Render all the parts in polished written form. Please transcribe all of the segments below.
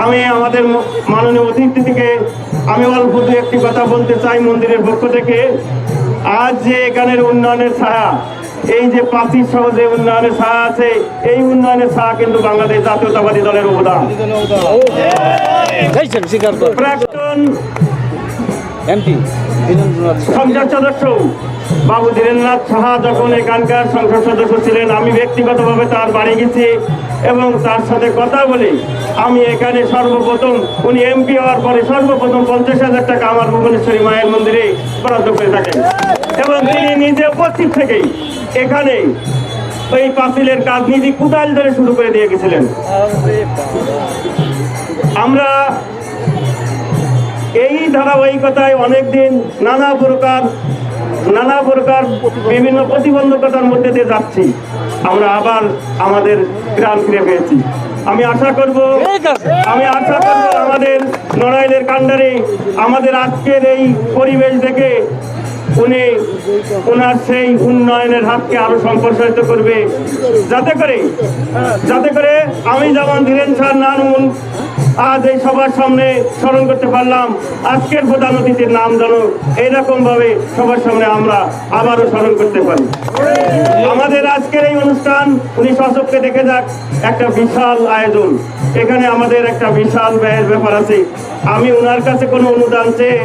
আমি আমাদের মাননীয় অতিথি থেকে আমি অল্প দু একটি কথা বলতে চাই মন্দিরের পক্ষ থেকে। আজ যে এখানের উন্নয়নের ছায়া, এই যে প্রাচীর সহ যে উন্নয়নের ছায়া আছে, এই উন্নয়নের ছায়া কিন্তু বাংলাদেশ জাতীয়তাবাদী দলের অবদান। প্রাক্তন সংসদ সদস্য বাবু ধীরেন্দ্রনাথ সাহা যখন এখানকার সংসদ সদস্য ছিলেন, আমি ব্যক্তিগতভাবে তার বাড়ি গেছি এবং তার সাথে কথা বলি। আমি এখানে সর্বপ্রথম উনি এমপি হওয়ার পরে সর্বপ্রথম 50,000 টাকা আমার ভুবনেশ্বরী মায়ের মন্দিরে বরাদ্দ করে থাকেন এবং তিনি নিজে উপস্থিত থেকেই এখানে ওই পাঁচিলের কাজ নিজে কুদাল ধরে শুরু করে দিয়ে গেছিলেন। আমরা এই ধারাবাহিকতায় অনেকদিন নানা প্রকার বিভিন্ন প্রতিবন্ধকতার মধ্যে দিয়ে যাচ্ছি। আমরা আবার আমাদের প্রাণ ফিরে পেয়েছি। আমি আশা করব আমাদের নড়াইলের কান্ডারে আমাদের আজকের এই পরিবেশ দেখে উনি ওনার সেই উন্নয়নের হাতকে আরো সম্প্রসারিত করবে, যাতে করে আমি যেমন ধীরেন স্যার নানুন আজ এই সবার সামনে স্মরণ করতে পারলাম, আজকের প্রধান অতিথির নাম যেন এইরকম ভাবে সবার সামনে আমরা আবারও স্মরণ করতে পারি। আমাদের আজকের এই অনুষ্ঠান উনি সচক্ষে দেখে যাক, একটা বিশাল আয়োজন, এখানে আমাদের একটা বিশাল ব্যয়ের ব্যাপার আছে। আমি ওনার কাছে কোনো অনুদান চেয়ে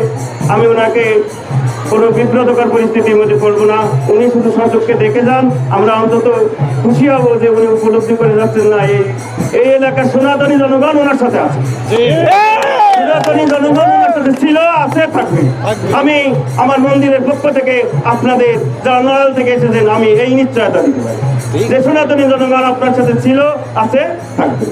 আমি ওনাকে কোনো বিব্রতকর পরিস্থিতির মধ্যে পড়বো না। উনি শুধু সচক্ষে দেখে যান, আমরা অন্তত খুশি হবো যে উনি উপলব্ধি করে যাচ্ছেন না এই এলাকার সনাতনী জনগণ ওনার সাথে আছে, সনাতনী জনগণ ওনার সাথে ছিল, আছে, থাকবে। আমি আমার মন্দিরের পক্ষ থেকে আপনাদের যারা নড়াইল থেকে এসেছেন আমি এই নিশ্চয়তা দিতে পারি যে সনাতনী জনগণ আপনার সাথে ছিল, আছে, থাকবে।